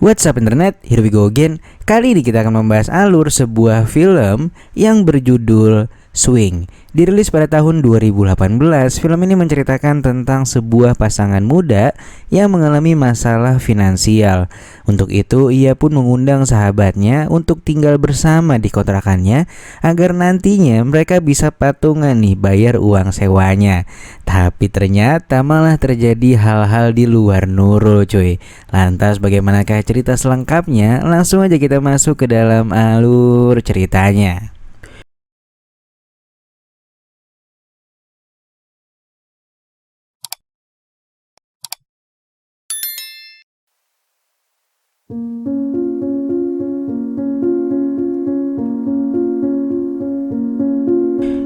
What's up internet, here we go again. Kali ini kita akan membahas alur sebuah film yang berjudul Swing. Dirilis pada tahun 2018, film ini menceritakan tentang sebuah pasangan muda yang mengalami masalah finansial. Untuk itu, ia pun mengundang sahabatnya untuk tinggal bersama di kontrakannya agar nantinya mereka bisa patungan nih bayar uang sewanya. Tapi ternyata malah terjadi hal-hal di luar Nurul cuy. Lantas bagaimanakah cerita selengkapnya? Langsung aja kita masuk ke dalam alur ceritanya.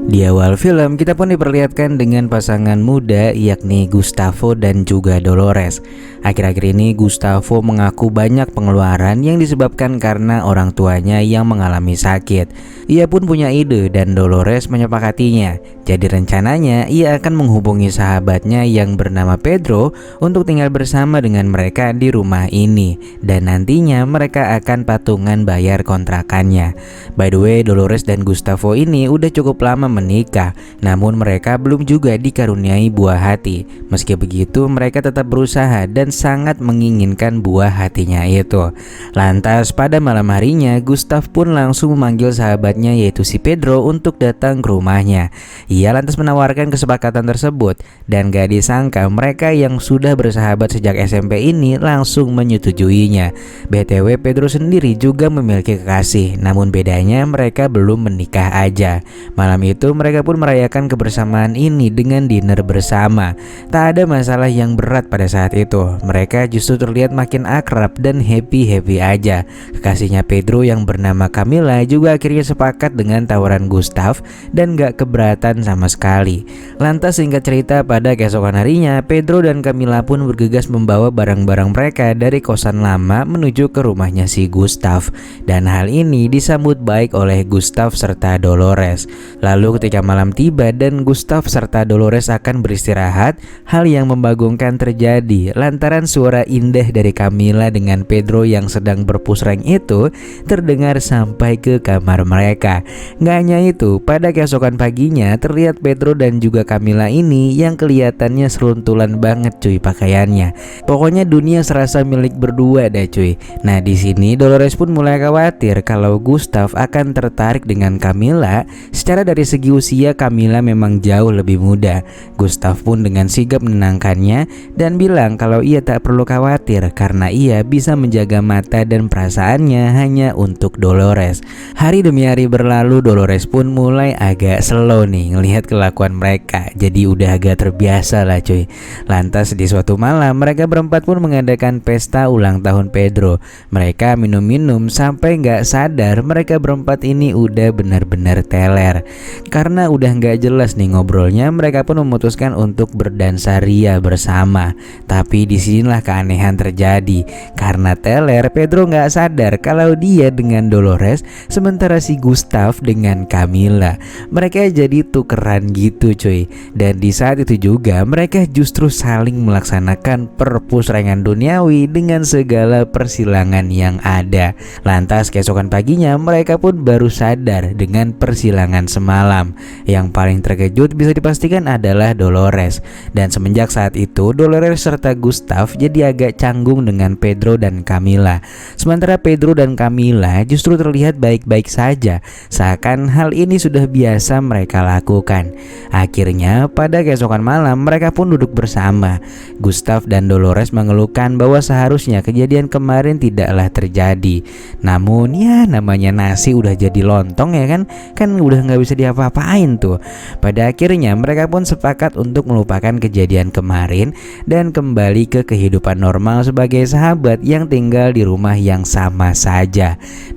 Di awal film kita pun diperlihatkan dengan pasangan muda yakni Gustavo dan juga Dolores. Akhir-akhir ini Gustavo mengaku banyak pengeluaran yang disebabkan karena orang tuanya yang mengalami sakit. Ia pun punya ide dan Dolores menyepakatinya. Jadi rencananya ia akan menghubungi sahabatnya yang bernama Pedro untuk tinggal bersama dengan mereka di rumah ini. Dan nantinya mereka akan patungan bayar kontrakannya. By the way, Dolores dan Gustavo ini udah cukup lama menikah, namun mereka belum juga dikaruniai buah hati. Meski begitu, mereka tetap berusaha dan sangat menginginkan buah hatinya itu. Lantas pada malam harinya, Gustav pun langsung memanggil sahabatnya yaitu si Pedro untuk datang ke rumahnya. Ia lantas menawarkan kesepakatan tersebut dan gak disangka mereka yang sudah bersahabat sejak SMP ini langsung menyetujuinya. BTW Pedro sendiri juga memiliki kekasih, namun bedanya mereka belum menikah aja. Malam itu mereka pun merayakan kebersamaan ini dengan dinner bersama. Tak ada masalah yang berat pada saat itu. Mereka justru terlihat makin akrab dan happy-happy aja. Kekasihnya Pedro yang bernama Camila juga akhirnya sepakat dengan tawaran Gustav dan gak keberatan sama sekali. Lantas singkat cerita, pada keesokan harinya Pedro dan Camila pun bergegas membawa barang-barang mereka dari kosan lama menuju ke rumahnya si Gustav. Dan hal ini disambut baik oleh Gustav serta Dolores. Lalu ketika malam tiba dan Gustav serta Dolores akan beristirahat, hal yang membagongkan terjadi lantaran suara indah dari Camila dengan Pedro yang sedang berpusreng itu terdengar sampai ke kamar mereka. Gak hanya itu, pada keesokan paginya terlihat Pedro dan juga Camila ini yang kelihatannya seruntulan banget cuy pakaiannya. Pokoknya dunia serasa milik berdua deh cuy. Nah di sini Dolores pun mulai khawatir kalau Gustav akan tertarik dengan Camila. Secara dari segi usia Camila memang jauh lebih muda. Gustav pun dengan sigap menenangkannya dan bilang kalau ia tak perlu khawatir karena ia bisa menjaga mata dan perasaannya hanya untuk Dolores. Hari demi hari berlalu, Dolores pun mulai agak slow nih ngelihat kelakuan mereka. Jadi udah agak terbiasa lah cuy. Lantas di suatu malam mereka berempat pun mengadakan pesta ulang tahun Pedro. Mereka minum-minum sampai gak sadar mereka berempat ini udah benar-benar teler. Karena udah gak jelas nih ngobrolnya, mereka pun memutuskan untuk berdansa ria bersama. Tapi disinilah keanehan terjadi. Karena teler, Pedro gak sadar kalau dia dengan Dolores, sementara si Gustav dengan Camila. Mereka jadi tukeran gitu cuy. Dan di saat itu juga mereka justru saling melaksanakan perpusrengan duniawi dengan segala persilangan yang ada. Lantas keesokan paginya mereka pun baru sadar dengan persilangan semalam. Yang paling terkejut bisa dipastikan adalah Dolores. Dan semenjak saat itu Dolores serta Gustav jadi agak canggung dengan Pedro dan Camila. Sementara Pedro dan Camila justru terlihat baik-baik saja, seakan hal ini sudah biasa mereka lakukan. Akhirnya pada keesokan malam mereka pun duduk bersama. Gustav dan Dolores mengeluhkan bahwa seharusnya kejadian kemarin tidaklah terjadi. Namun ya namanya nasi udah jadi lontong ya kan udah gak bisa diapa-apain tuh. Pada akhirnya mereka pun sepakat untuk melupakan kejadian kemarin dan kembali ke kehidupan normal sebagai sahabat yang tinggal di rumah yang sama saja.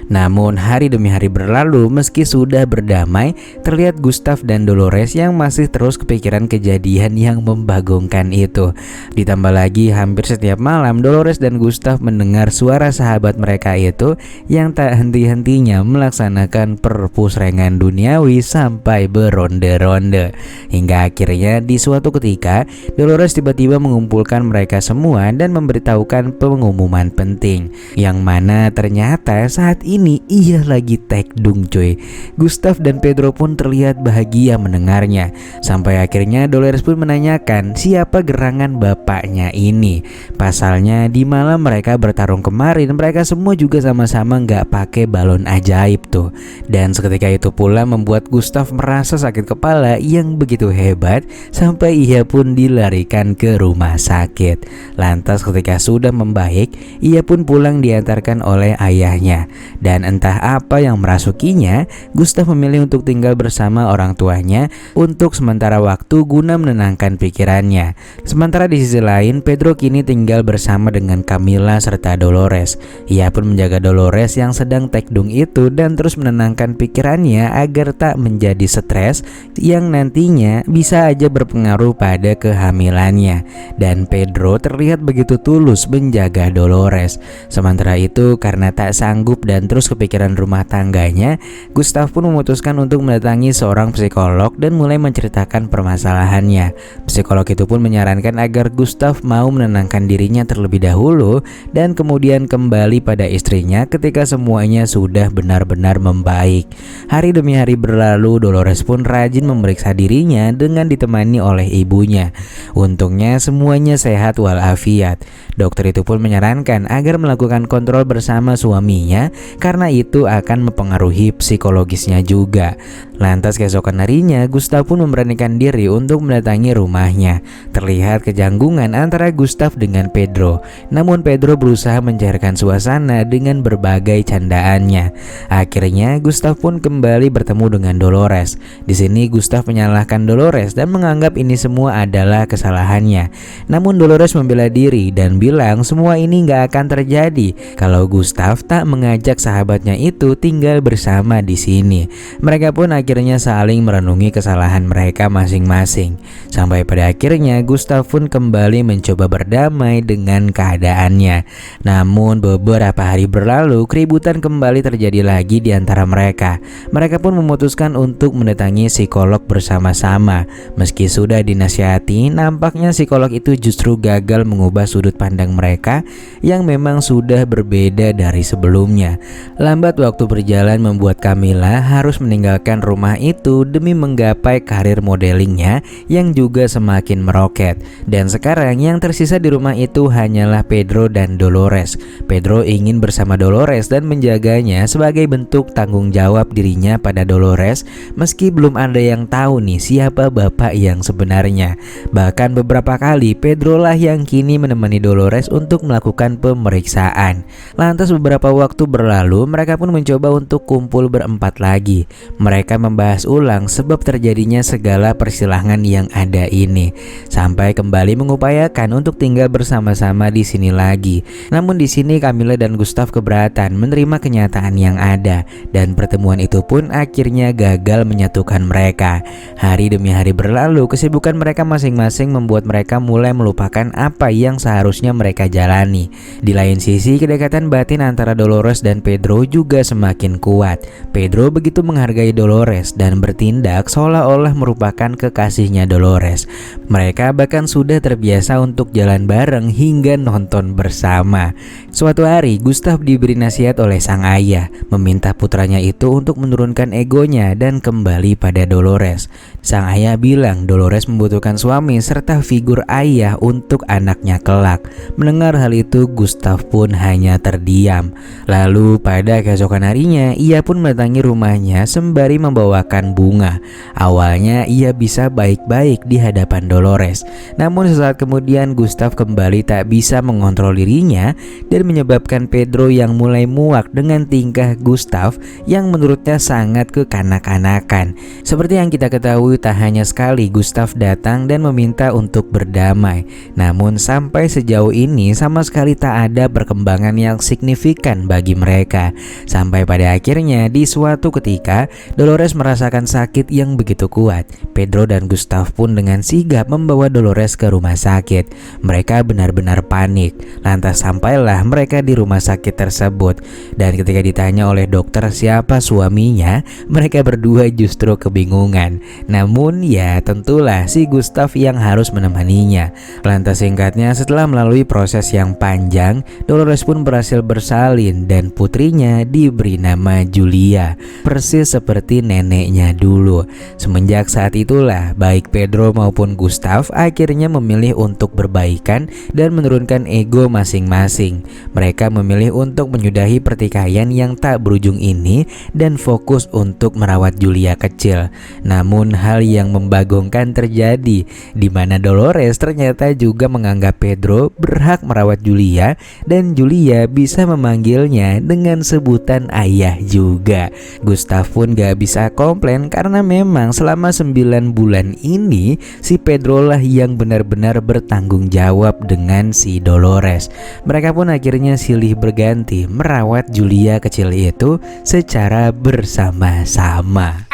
Namun hari demi hari berlalu, meski sudah berdamai, terlihat Gustaf dan Dolores yang masih terus kepikiran kejadian yang membagongkan itu. Ditambah lagi hampir setiap malam Dolores dan Gustaf mendengar suara sahabat mereka itu yang tak henti-hentinya melaksanakan perpusrengan duniawi sampai beronde-ronde. Hingga akhirnya di suatu ketika Dolores tiba-tiba mengumpulkan mereka semua dan memberitahukan pengumuman penting, yang mana ternyata saat ini ia lagi tekdung cuy. Gustaf dan Pedro pun terlihat bahagia mendengarnya. Sampai akhirnya Dolores pun menanyakan siapa gerangan bapaknya ini. Pasalnya di malam mereka bertarung kemarin, mereka semua juga sama-sama nggak pakai balon ajaib tuh. Dan seketika itu pula membuat Gustaf merasa sakit kepala yang begitu hebat sampai ia pun dilarikan ke rumah sakit. Lantas ketika sudah membaik, ia pun pulang diantarkan oleh ayahnya. Dan entah apa yang merasukinya, Gustaf memilih untuk tinggal bersama orang tuanya untuk sementara waktu guna menenangkan pikirannya. Sementara di sisi lain, Pedro kini tinggal bersama dengan Camila serta Dolores. Ia pun menjaga Dolores yang sedang tekdung itu dan terus menenangkan pikirannya agar tak menjadi stres yang nantinya bisa aja berpengaruh pada kehamilannya. Dan Pedro terlihat begitu tulus menjaga Dolores. Sementara itu karena tak sanggup dan terus kepikiran rumah tangganya, Gustaf pun memutuskan untuk mendatangi seorang psikolog dan mulai menceritakan permasalahannya. Psikolog itu pun menyarankan agar Gustaf mau menenangkan dirinya terlebih dahulu dan kemudian kembali pada istrinya ketika semuanya sudah benar-benar membaik. Hari demi hari berlalu, Dolores pun rajin memeriksa dirinya dengan ditemani oleh ibunya. Untungnya semuanya sehat walafiat. Dokter itu pun menyarankan agar melakukan kontrol bersama suaminya karena itu akan mempengaruhi psikologisnya juga. Lantas keesokan harinya Gustaf pun memberanikan diri untuk mendatangi rumahnya. Terlihat kejanggungan antara Gustaf dengan Pedro. Namun Pedro berusaha mencairkan suasana dengan berbagai candaannya. Akhirnya Gustaf pun kembali bertemu dengan Dolores. Di sini Gustaf menyalahkan Dolores dan menganggap ini semua adalah kesalahannya. Namun Dolores membela diri dan bilang semua ini gak akan terjadi kalau Gustaf tak mengajak sahabatnya itu tinggal bersama di sini. Mereka pun akhirnya saling merenungi kesalahan mereka masing-masing. Sampai pada akhirnya Gustaf pun kembali mencoba berdamai dengan keadaannya. Namun beberapa hari berlalu, keributan kembali terjadi lagi di antara mereka. Mereka pun memutuskan untuk mendatangi psikolog bersama-sama. Meski sudah dinasihati, nampaknya psikolog itu justru gagal mengubah sudut pandang mereka yang memang sudah berbeda dari sebelumnya. Lambat waktu berjalan membuat Camila harus meninggalkan rumah itu demi menggapai karir modelingnya yang juga semakin meroket. Dan sekarang yang tersisa di rumah itu hanyalah Pedro dan Dolores. Pedro ingin bersama Dolores dan menjaganya sebagai bentuk tanggung jawab dirinya pada Dolores, meski belum ada yang tahu nih siapa bapak yang sebenarnya. Bahkan beberapa kali Pedro lah yang kini menemani Dolores untuk melakukan pemeriksaan. Lantas beberapa waktu berlalu, mereka pun mencoba untuk kumpul berempat lagi. Mereka membahas ulang sebab terjadinya segala persilangan yang ada ini, sampai kembali mengupayakan untuk tinggal bersama-sama di sini lagi. Namun di sini Camila dan Gustaf keberatan menerima kenyataan yang ada, dan pertemuan itu pun akhirnya gagal menyatukan mereka. Hari demi hari berlalu, kesibukan mereka masing-masing membuat mereka mulai melupakan apa yang seharusnya mereka jalani. Di lain sisi, kedekatan batin antara Dolores dan Pedro juga semakin kuat. Pedro begitu menghargai Dolores dan bertindak seolah-olah merupakan kekasihnya Dolores. Mereka bahkan sudah terbiasa untuk jalan bareng hingga nonton bersama. Suatu hari Gustaf diberi nasihat oleh sang ayah, meminta putranya itu untuk menurunkan egonya dan kembali pada Dolores. Sang ayah bilang Dolores membutuhkan suami serta figur ayah untuk anaknya kelak. Mendengar hal itu, Gustaf pun hanya terdiam. Lalu pada keesokan harinya ia pun mendatangi rumahnya sembari membawakan bunga. Awalnya ia bisa baik-baik di hadapan Dolores, namun sesaat kemudian Gustaf kembali tak bisa mengontrol dirinya dan menyebabkan Pedro yang mulai muak dengan tingkah Gustaf yang menurutnya sangat kekanak-kanakan. Seperti yang kita ketahui, tak hanya sekali Gustaf datang dan meminta untuk berdamai, namun sampai sejauh ini sama sekali tak ada perkembangan yang signifikan bagi mereka. mereka. Sampai pada akhirnya di suatu ketika Dolores merasakan sakit yang begitu kuat. Pedro dan Gustave pun dengan sigap membawa Dolores ke rumah sakit. Mereka benar-benar panik. Lantas sampailah mereka di rumah sakit tersebut. Dan ketika ditanya oleh dokter siapa suaminya, mereka berdua justru kebingungan. Namun ya tentulah si Gustave yang harus menemaninya. Lantas singkatnya, setelah melalui proses yang panjang, Dolores pun berhasil bersalin dan putrinya diberi nama Julia, persis seperti neneknya dulu. Semenjak saat itulah baik Pedro maupun Gustave akhirnya memilih untuk berbaikan dan menurunkan ego masing-masing. Mereka memilih untuk menyudahi pertikaian yang tak berujung ini dan fokus untuk merawat Julia kecil. Namun hal yang membagongkan terjadi, di mana Dolores ternyata juga menganggap Pedro berhak merawat Julia dan Julia bisa memanggilnya dengan sebutan ayah juga. Gustave pun gak bisa komplain karena memang selama 9 bulan ini si Pedro lah yang benar-benar bertanggung jawab dengan si Dolores. Mereka pun akhirnya silih berganti merawat Julia kecil itu secara bersama-sama.